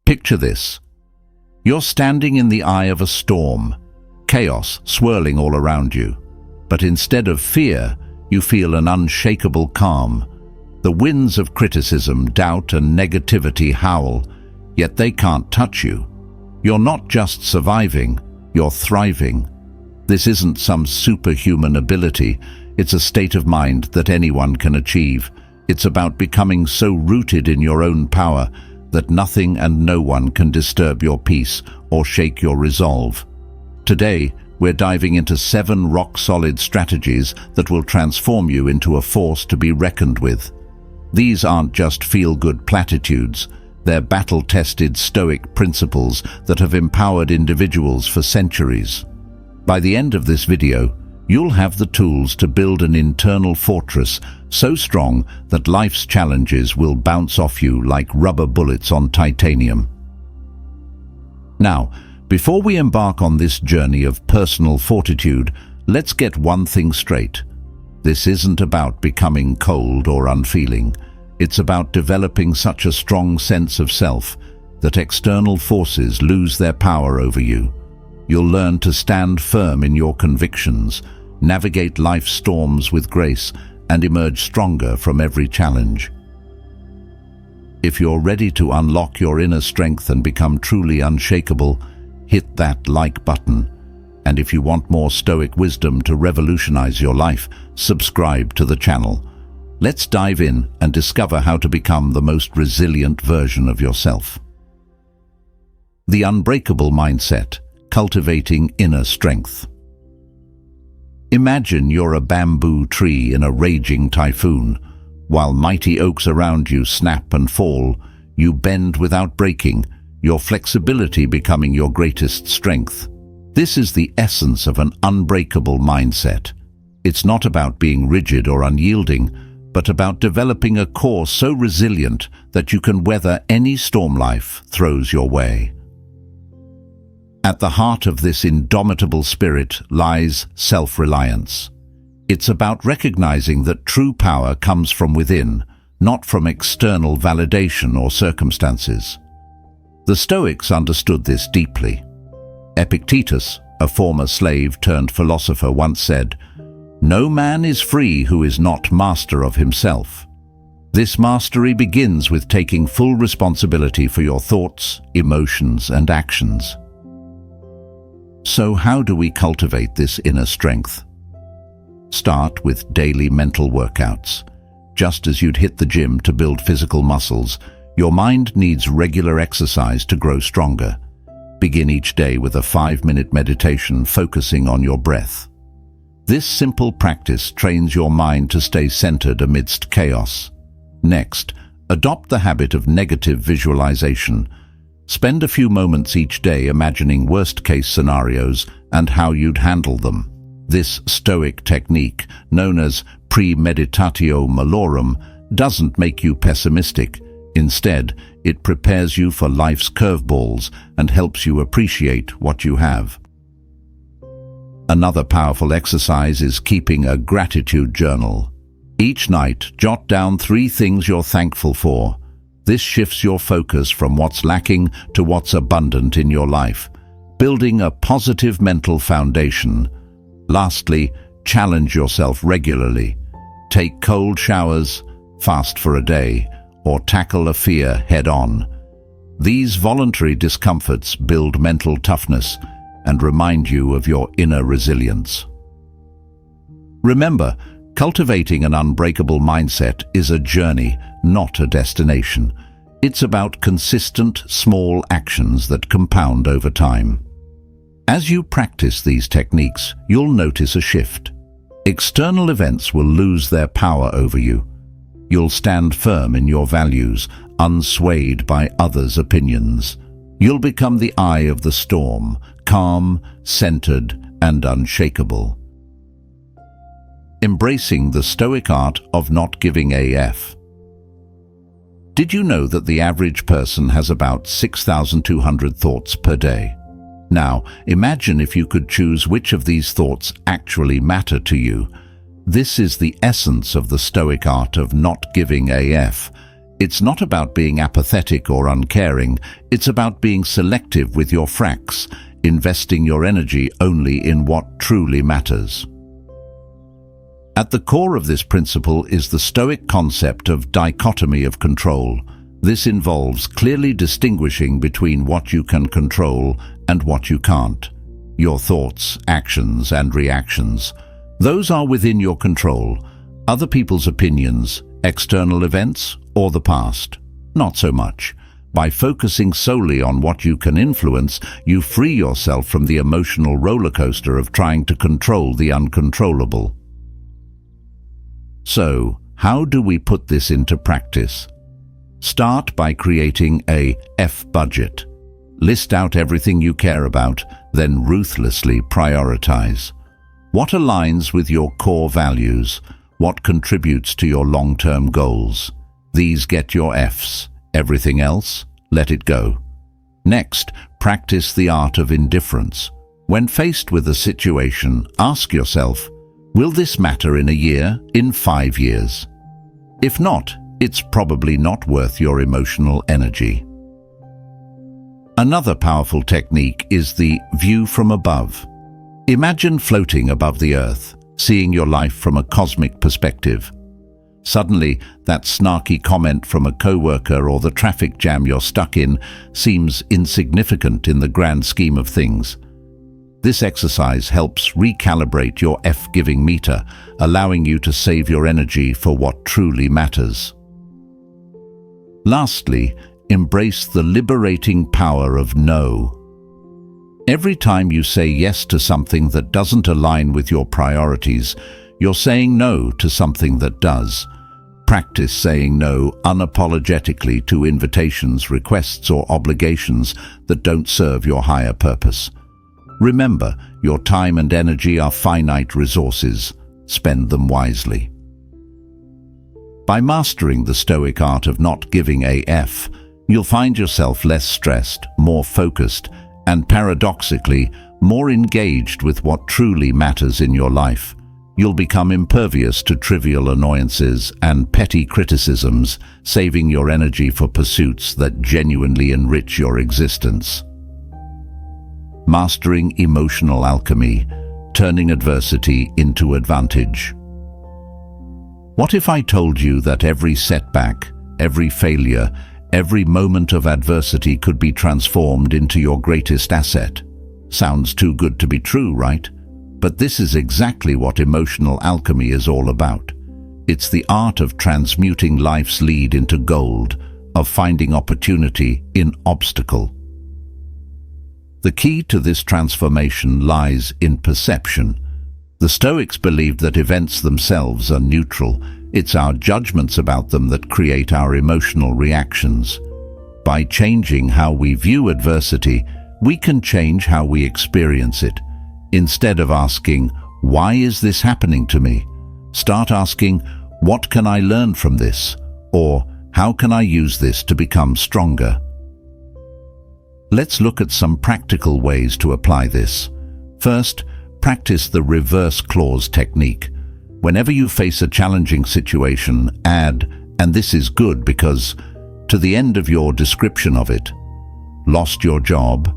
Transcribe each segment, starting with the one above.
Picture this. You're standing in the eye of a storm, chaos swirling all around you. But instead of fear, you feel an unshakable calm. The winds of criticism, doubt, and negativity howl, yet they can't touch you. You're not just surviving, you're thriving. This isn't some superhuman ability, it's a state of mind that anyone can achieve. It's about becoming so rooted in your own power that nothing and no one can disturb your peace or shake your resolve. Today, we're diving into 7 rock-solid strategies that will transform you into a force to be reckoned with. These aren't just feel-good platitudes, they're battle-tested Stoic principles that have empowered individuals for centuries. By the end of this video, you'll have the tools to build an internal fortress so strong that life's challenges will bounce off you like rubber bullets on titanium. Now, before we embark on this journey of personal fortitude, let's get one thing straight. This isn't about becoming cold or unfeeling. It's about developing such a strong sense of self that external forces lose their power over you. You'll learn to stand firm in your convictions, navigate life's storms with grace, and emerge stronger from every challenge. If you're ready to unlock your inner strength and become truly unshakable, hit that like button. And if you want more Stoic wisdom to revolutionize your life, subscribe to the channel. Let's dive in and discover how to become the most resilient version of yourself. The Unbreakable mindset, cultivating inner strength. Imagine you're a bamboo tree in a raging typhoon. While mighty oaks around you snap and fall, you bend without breaking, your flexibility becoming your greatest strength. This is the essence of an unbreakable mindset. It's not about being rigid or unyielding, but about developing a core so resilient that you can weather any storm life throws your way. At the heart of this indomitable spirit lies self-reliance. It's about recognizing that true power comes from within, not from external validation or circumstances. The Stoics understood this deeply. Epictetus, a former slave turned philosopher, once said, "No man is free who is not master of himself." This mastery begins with taking full responsibility for your thoughts, emotions, and actions. So how do we cultivate this inner strength? Start with daily mental workouts. Just as you'd hit the gym to build physical muscles, your mind needs regular exercise to grow stronger. Begin each day with a 5-minute meditation focusing on your breath. This simple practice trains your mind to stay centered amidst chaos. Next, adopt the habit of negative visualization. Spend a few moments each day imagining worst-case scenarios and how you'd handle them. This Stoic technique, known as premeditatio malorum, doesn't make you pessimistic. Instead, it prepares you for life's curveballs and helps you appreciate what you have. Another powerful exercise is keeping a gratitude journal. Each night, jot down 3 things you're thankful for. This shifts your focus from what's lacking to what's abundant in your life, building a positive mental foundation. Lastly, challenge yourself regularly. Take cold showers, fast for a day, or tackle a fear head-on. These voluntary discomforts build mental toughness and remind you of your inner resilience. Remember, cultivating an unbreakable mindset is a journey, not a destination. It's about consistent, small actions that compound over time. As you practice these techniques, you'll notice a shift. External events will lose their power over you. You'll stand firm in your values, unswayed by others' opinions. You'll become the eye of the storm, calm, centered, and unshakable. Embracing the Stoic art of not giving AF. Did you know that the average person has about 6,200 thoughts per day? Now, imagine if you could choose which of these thoughts actually matter to you. This is the essence of the Stoic art of not giving AF. It's not about being apathetic or uncaring, it's about being selective with your fracks, investing your energy only in what truly matters. At the core of this principle is the Stoic concept of dichotomy of control. This involves clearly distinguishing between what you can control and what you can't. Your thoughts, actions, and reactions. Those are within your control. Other people's opinions, external events, or the past. Not so much. By focusing solely on what you can influence, you free yourself from the emotional roller coaster of trying to control the uncontrollable. So, how do we put this into practice? Start by creating a F budget. List out everything you care about, then ruthlessly prioritize. What aligns with your core values? What contributes to your long-term goals? These get your Fs. Everything else, let it go. Next, practice the art of indifference. When faced with a situation, ask yourself, will this matter in a year, in 5 years? If not, it's probably not worth your emotional energy. Another powerful technique is the view from above. Imagine floating above the earth, seeing your life from a cosmic perspective. Suddenly, that snarky comment from a coworker or the traffic jam you're stuck in seems insignificant in the grand scheme of things. This exercise helps recalibrate your F-giving meter, allowing you to save your energy for what truly matters. Lastly, embrace the liberating power of no. Every time you say yes to something that doesn't align with your priorities, you're saying no to something that does. Practice saying no unapologetically to invitations, requests, or obligations that don't serve your higher purpose. Remember, your time and energy are finite resources. Spend them wisely. By mastering the Stoic art of not giving a F, you'll find yourself less stressed, more focused, and paradoxically, more engaged with what truly matters in your life. You'll become impervious to trivial annoyances and petty criticisms, saving your energy for pursuits that genuinely enrich your existence. Mastering emotional alchemy, turning adversity into advantage. What if I told you that every setback, every failure, every moment of adversity could be transformed into your greatest asset? Sounds too good to be true, right? But this is exactly what emotional alchemy is all about. It's the art of transmuting life's lead into gold, of finding opportunity in obstacle. The key to this transformation lies in perception. The Stoics believed that events themselves are neutral. It's our judgments about them that create our emotional reactions. By changing how we view adversity, we can change how we experience it. Instead of asking, "Why is this happening to me?" start asking, "What can I learn from this?" or "How can I use this to become stronger?" Let's look at some practical ways to apply this. First, practice the reverse clause technique. Whenever you face a challenging situation, add, "and this is good because," to the end of your description of it. Lost your job?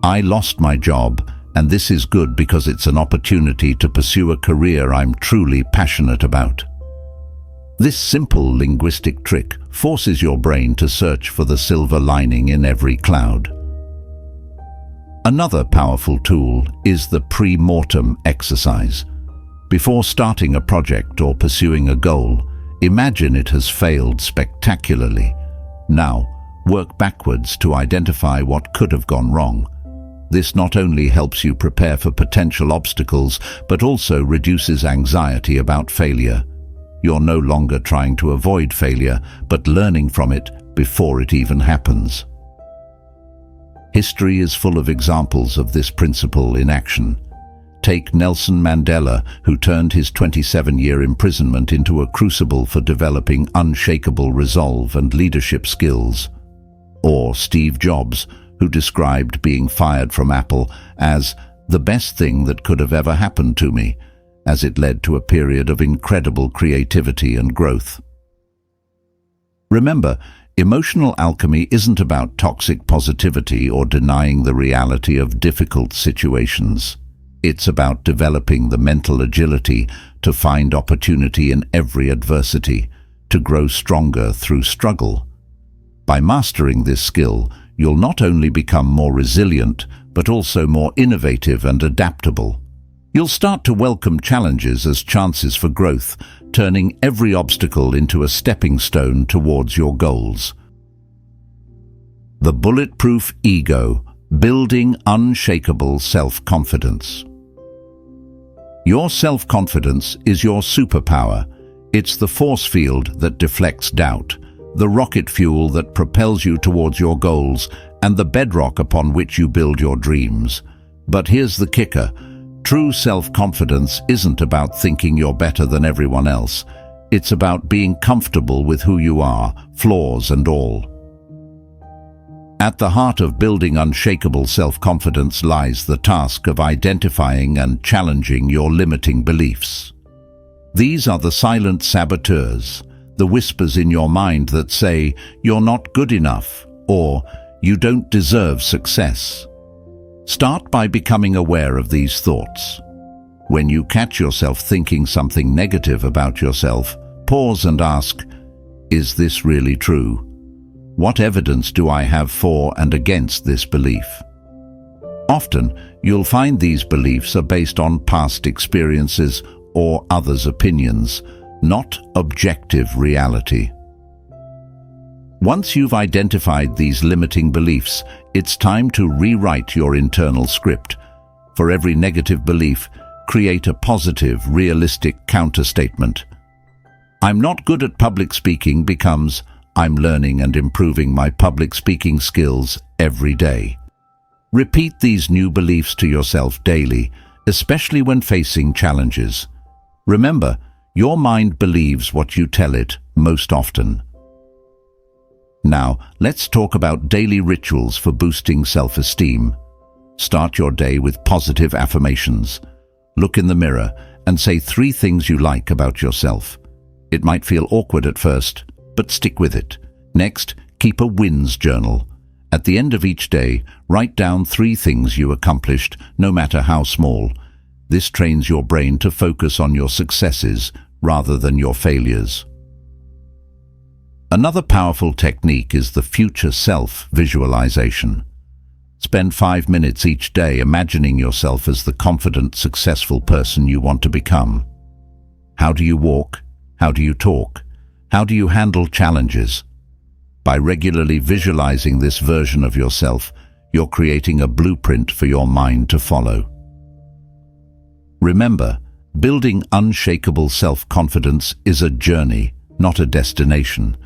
I lost my job, and this is good because it's an opportunity to pursue a career I'm truly passionate about. This simple linguistic trick forces your brain to search for the silver lining in every cloud. Another powerful tool is the pre-mortem exercise. Before starting a project or pursuing a goal, imagine it has failed spectacularly. Now, work backwards to identify what could have gone wrong. This not only helps you prepare for potential obstacles, but also reduces anxiety about failure. You're no longer trying to avoid failure, but learning from it before it even happens. History is full of examples of this principle in action. Take Nelson Mandela, who turned his 27-year imprisonment into a crucible for developing unshakable resolve and leadership skills. Or Steve Jobs, who described being fired from Apple as the best thing that could have ever happened to me, as it led to a period of incredible creativity and growth. Remember, emotional alchemy isn't about toxic positivity or denying the reality of difficult situations. It's about developing the mental agility to find opportunity in every adversity, to grow stronger through struggle. By mastering this skill, you'll not only become more resilient, but also more innovative and adaptable. You'll start to welcome challenges as chances for growth, turning every obstacle into a stepping stone towards your goals. The Bulletproof Ego, building unshakable self-confidence. Your self-confidence is your superpower. It's the force field that deflects doubt, the rocket fuel that propels you towards your goals, and the bedrock upon which you build your dreams. But here's the kicker. True self-confidence isn't about thinking you're better than everyone else. It's about being comfortable with who you are, flaws and all. At the heart of building unshakable self-confidence lies the task of identifying and challenging your limiting beliefs. These are the silent saboteurs, the whispers in your mind that say, "You're not good enough," or "You don't deserve success." Start by becoming aware of these thoughts. When you catch yourself thinking something negative about yourself, pause and ask, "Is this really true? What evidence do I have for and against this belief?" Often, you'll find these beliefs are based on past experiences or others' opinions, not objective reality. Once you've identified these limiting beliefs, it's time to rewrite your internal script. For every negative belief, create a positive, realistic counterstatement. "I'm not good at public speaking" becomes, "I'm learning and improving my public speaking skills every day." Repeat these new beliefs to yourself daily, especially when facing challenges. Remember, your mind believes what you tell it most often. Now, let's talk about daily rituals for boosting self-esteem. Start your day with positive affirmations. Look in the mirror and say 3 things you like about yourself. It might feel awkward at first, but stick with it. Next, keep a wins journal. At the end of each day, write down 3 things you accomplished, no matter how small. This trains your brain to focus on your successes rather than your failures. Another powerful technique is the future self visualization. Spend 5 minutes each day imagining yourself as the confident, successful person you want to become. How do you walk? How do you talk? How do you handle challenges? By regularly visualizing this version of yourself, you're creating a blueprint for your mind to follow. Remember, building unshakable self-confidence is a journey, not a destination.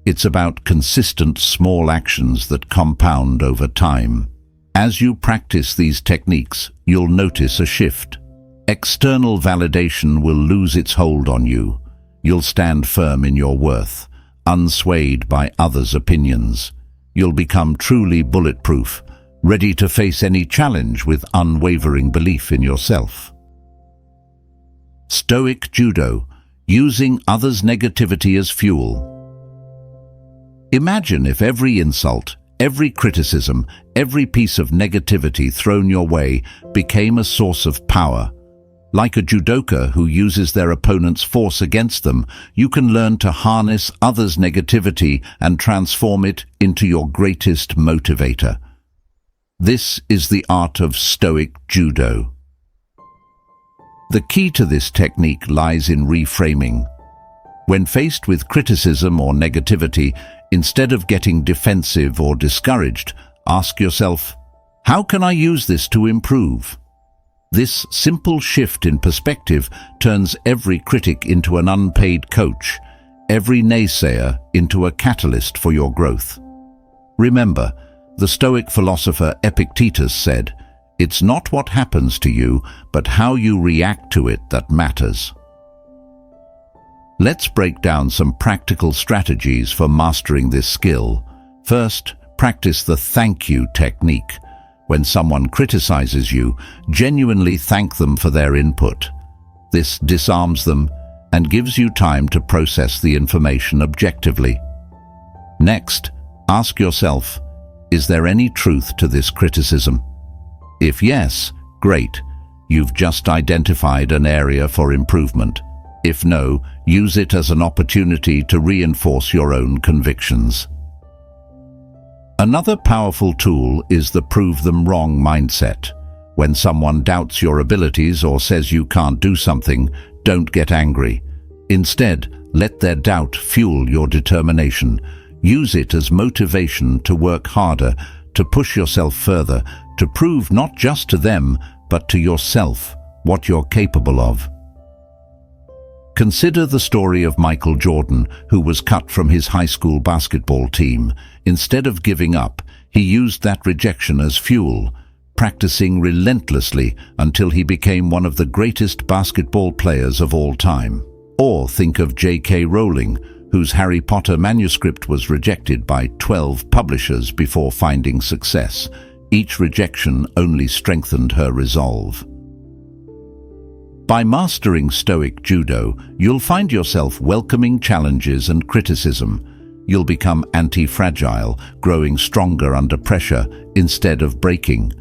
It's about consistent small actions that compound over time. As you practice these techniques, you'll notice a shift. External validation will lose its hold on you. You'll stand firm in your worth, unswayed by others' opinions. You'll become truly bulletproof, ready to face any challenge with unwavering belief in yourself. Stoic Judo, using others' negativity as fuel. Imagine if every insult, every criticism, every piece of negativity thrown your way became a source of power. Like a judoka who uses their opponent's force against them, you can learn to harness others' negativity and transform it into your greatest motivator. This is the art of Stoic Judo. The key to this technique lies in reframing. When faced with criticism or negativity, instead of getting defensive or discouraged, ask yourself, "How can I use this to improve?" This simple shift in perspective turns every critic into an unpaid coach, every naysayer into a catalyst for your growth. Remember, the Stoic philosopher Epictetus said, "It's not what happens to you, but how you react to it that matters." Let's break down some practical strategies for mastering this skill. First, practice the thank you technique. When someone criticizes you, genuinely thank them for their input. This disarms them and gives you time to process the information objectively. Next, ask yourself, is there any truth to this criticism? If yes, great. You've just identified an area for improvement. If no, use it as an opportunity to reinforce your own convictions. Another powerful tool is the prove them wrong mindset. When someone doubts your abilities or says you can't do something, don't get angry. Instead, let their doubt fuel your determination. Use it as motivation to work harder, to push yourself further, to prove not just to them, but to yourself what you're capable of. Consider the story of Michael Jordan, who was cut from his high school basketball team. Instead of giving up, he used that rejection as fuel, practicing relentlessly until he became one of the greatest basketball players of all time. Or think of J.K. Rowling, whose Harry Potter manuscript was rejected by 12 publishers before finding success. Each rejection only strengthened her resolve. By mastering Stoic Judo, you'll find yourself welcoming challenges and criticism. You'll become anti-fragile, growing stronger under pressure instead of breaking.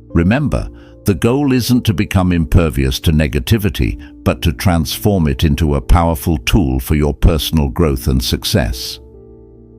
Remember, the goal isn't to become impervious to negativity, but to transform it into a powerful tool for your personal growth and success.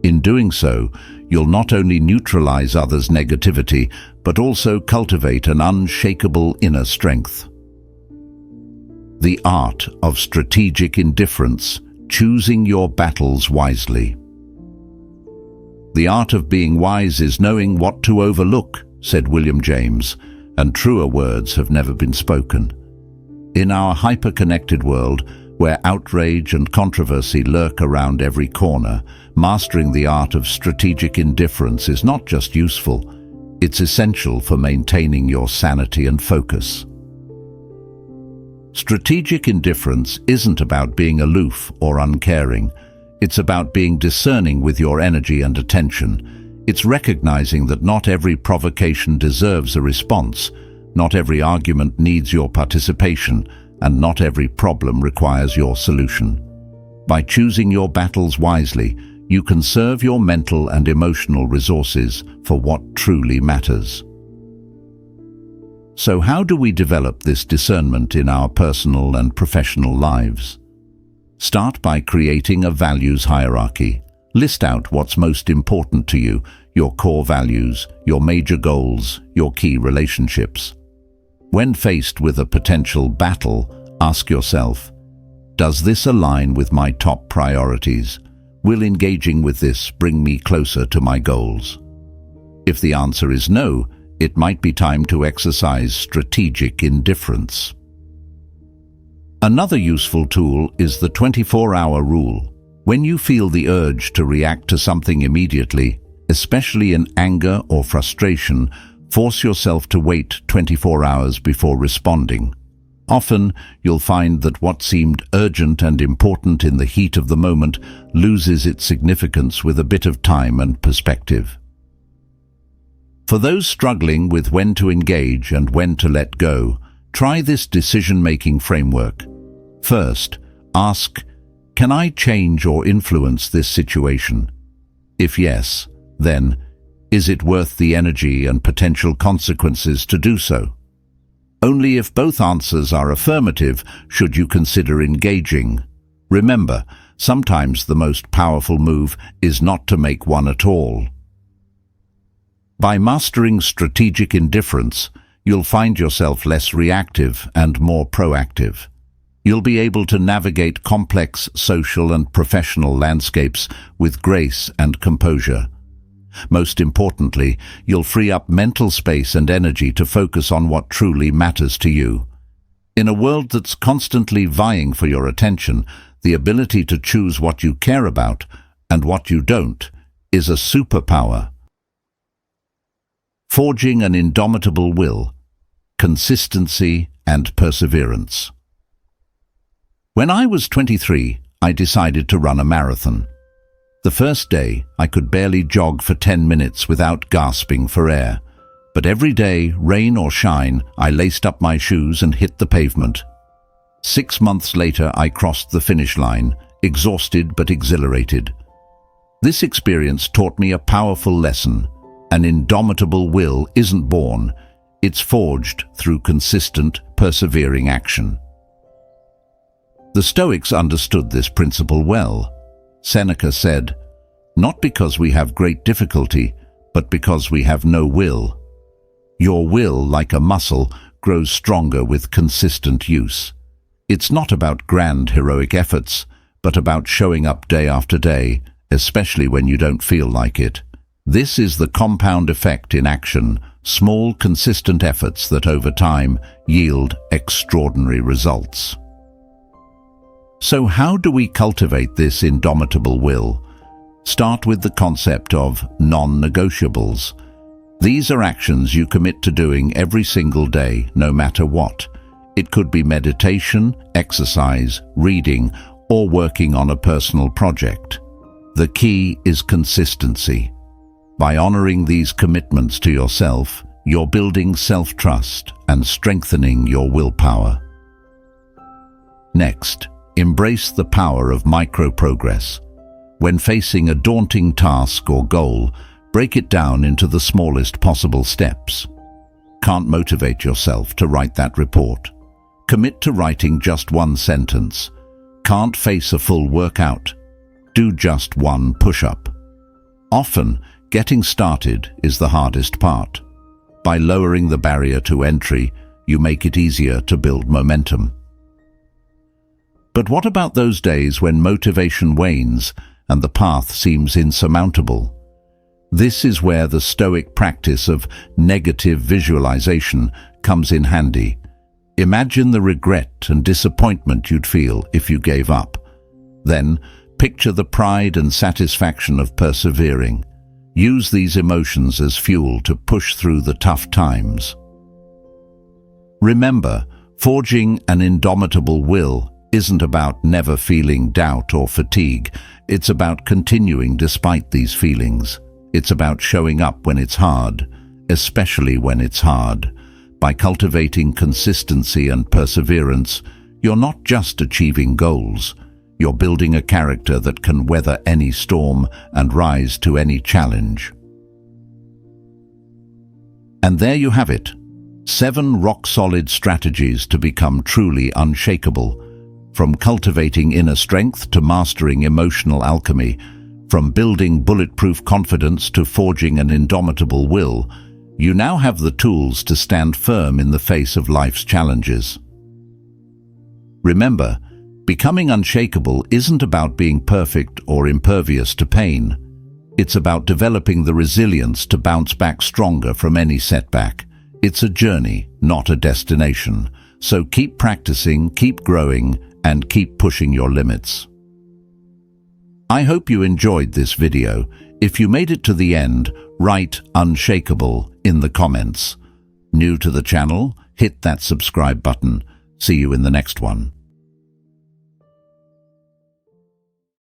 In doing so, you'll not only neutralize others' negativity, but also cultivate an unshakable inner strength. The art of strategic indifference, choosing your battles wisely. The art of being wise is knowing what to overlook, said William James, and truer words have never been spoken. In our hyper-connected world, where outrage and controversy lurk around every corner, mastering the art of strategic indifference is not just useful, it's essential for maintaining your sanity and focus. Strategic indifference isn't about being aloof or uncaring. It's about being discerning with your energy and attention. It's recognizing that not every provocation deserves a response, not every argument needs your participation, and not every problem requires your solution. By choosing your battles wisely, you conserve your mental and emotional resources for what truly matters. So how do we develop this discernment in our personal and professional lives? Start by creating a values hierarchy. List out what's most important to you, your core values, your major goals, your key relationships. When faced with a potential battle, ask yourself, does this align with my top priorities? Will engaging with this bring me closer to my goals? If the answer is no, it might be time to exercise strategic indifference. Another useful tool is the 24-hour rule. When you feel the urge to react to something immediately, especially in anger or frustration, force yourself to wait 24 hours before responding. Often, you'll find that what seemed urgent and important in the heat of the moment loses its significance with a bit of time and perspective. For those struggling with when to engage and when to let go, try this decision-making framework. First, ask, can I change or influence this situation? If yes, then, is it worth the energy and potential consequences to do so? Only if both answers are affirmative should you consider engaging. Remember, sometimes the most powerful move is not to make one at all. By mastering strategic indifference, you'll find yourself less reactive and more proactive. You'll be able to navigate complex social and professional landscapes with grace and composure. Most importantly, you'll free up mental space and energy to focus on what truly matters to you. In a world that's constantly vying for your attention, the ability to choose what you care about and what you don't is a superpower. Forging an indomitable will, consistency and perseverance. When I was 23, I decided to run a marathon. The first day, I could barely jog for 10 minutes without gasping for air. But every day, rain or shine, I laced up my shoes and hit the pavement. 6 months later, I crossed the finish line, exhausted but exhilarated. This experience taught me a powerful lesson. An indomitable will isn't born, it's forged through consistent, persevering action. The Stoics understood this principle well. Seneca said, "Not because we have great difficulty, but because we have no will." Your will, like a muscle, grows stronger with consistent use. It's not about grand heroic efforts, but about showing up day after day, especially when you don't feel like it. This is the compound effect in action, small, consistent efforts that over time yield extraordinary results. So how do we cultivate this indomitable will? Start with the concept of non-negotiables. These are actions you commit to doing every single day, no matter what. It could be meditation, exercise, reading, or working on a personal project. The key is consistency. By honoring these commitments to yourself, you're building self-trust and strengthening your willpower. Next, embrace the power of micro-progress. When facing a daunting task or goal, break it down into the smallest possible steps. Can't motivate yourself to write that report? Commit to writing just one sentence. Can't face a full workout? Do just one push-up. Often, getting started is the hardest part. By lowering the barrier to entry, you make it easier to build momentum. But what about those days when motivation wanes and the path seems insurmountable? This is where the Stoic practice of negative visualization comes in handy. Imagine the regret and disappointment you'd feel if you gave up. Then, picture the pride and satisfaction of persevering. Use these emotions as fuel to push through the tough times. Remember, forging an indomitable will isn't about never feeling doubt or fatigue. It's about continuing despite these feelings. It's about showing up when it's hard, especially when it's hard. By cultivating consistency and perseverance, you're not just achieving goals. You're building a character that can weather any storm and rise to any challenge. And there you have it. 7 rock-solid strategies to become truly unshakable. From cultivating inner strength to mastering emotional alchemy, from building bulletproof confidence to forging an indomitable will, you now have the tools to stand firm in the face of life's challenges. Remember, becoming unshakable isn't about being perfect or impervious to pain. It's about developing the resilience to bounce back stronger from any setback. It's a journey, not a destination. So keep practicing, keep growing, and keep pushing your limits. I hope you enjoyed this video. If you made it to the end, write Unshakable in the comments. New to the channel? Hit that subscribe button. See you in the next one.